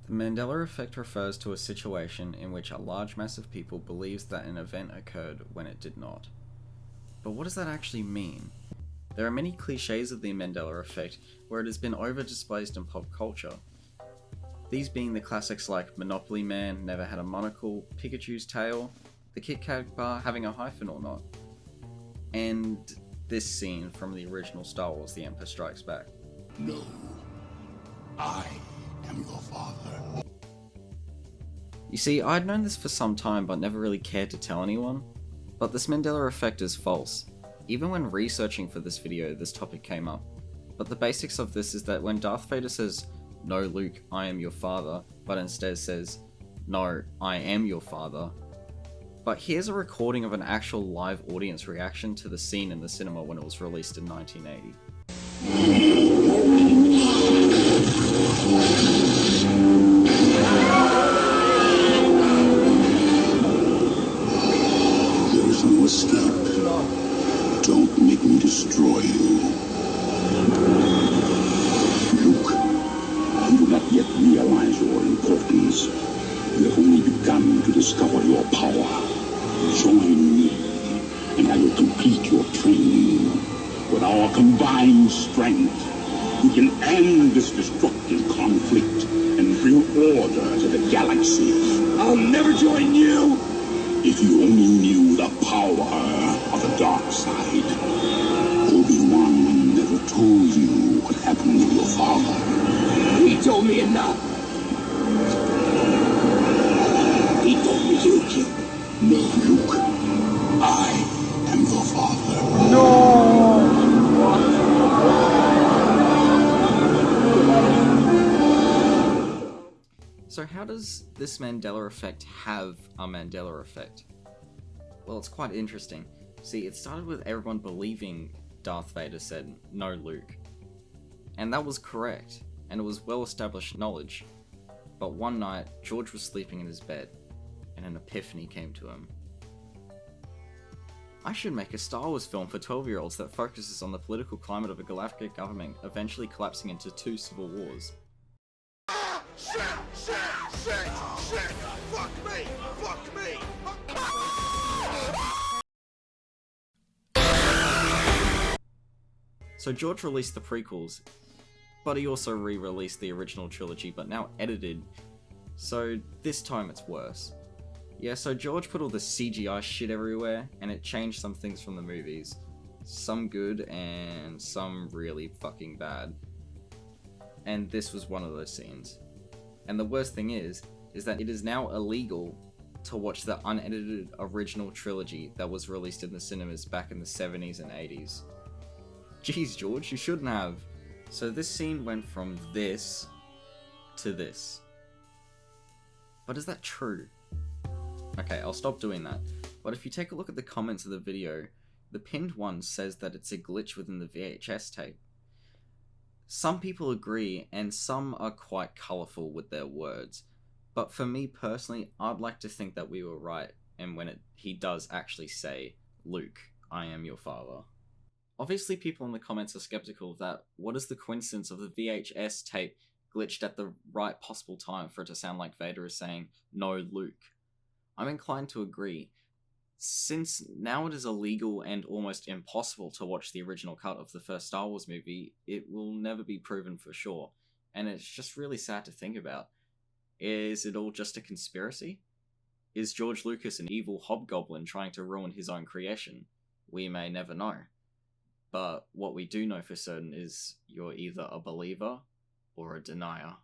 The Mandela Effect refers to a situation in which a large mass of people believes that an event occurred when it did not. But what does that actually mean? There are many cliches of the Mandela Effect where it has been over-displaced in pop culture. These being the classics like Monopoly Man never had a monocle, Pikachu's tail, the Kit Kat bar having a hyphen or not, and this scene from the original Star Wars The Empire Strikes Back. No, I am your father. You see, I'd known this for some time but never really cared to tell anyone, but this Mandela Effect is false. Even when researching for this video, this topic came up. But the basics of this is that when Darth Vader says, "No Luke, I am your father," but instead says, "No, I am your father." But here's a recording of an actual live audience reaction to the scene in the cinema when it was released in 1980. There's no escape. Don't make me destroy you. Luke, you do not yet realize your importance. You have only begun to discover your power. Join me, and I will complete your training. With our combined strength, we can end this destructive conflict and bring order to the galaxy. I'll never join you! If you only knew the power of the dark side. Obi-Wan never told you what happened to your father. He told me enough. He told me to kill. No, Luke. I am your father. No! So how does this Mandela Effect have a Mandela Effect? Well, it's quite interesting. See, it started with everyone believing Darth Vader said, "No, Luke." And that was correct, and it was well-established knowledge. But one night, George was sleeping in his bed, and an epiphany came to him. I should make a Star Wars film for 12-year-olds that focuses on the political climate of a galactic government eventually collapsing into 2 civil wars. Shit! Fuck me! So George released the prequels, but he also re-released the original trilogy, but now edited, so this time it's worse. Yeah, so George put all the CGI shit everywhere, and it changed some things from the movies. Some good, and some really fucking bad. And this was one of those scenes. And the worst thing is that it is now illegal to watch the unedited original trilogy that was released in the cinemas back in the 70s and 80s. Jeez, George, you shouldn't have. So this scene went from this to this. But is that true? Okay, I'll stop doing that. But if you take a look at the comments of the video, the pinned one says that it's a glitch within the VHS tape. Some people agree, and some are quite colourful with their words. But for me personally, I'd like to think that we were right, and when he does actually say, "Luke, I am your father." Obviously people in the comments are skeptical of that. What is the coincidence of the VHS tape glitched at the right possible time for it to sound like Vader is saying, "No, Luke"? I'm inclined to agree. Since now it is illegal and almost impossible to watch the original cut of the first Star Wars movie, it will never be proven for sure. And it's just really sad to think about. Is it all just a conspiracy? Is George Lucas an evil hobgoblin trying to ruin his own creation? We may never know. But what we do know for certain is you're either a believer or a denier.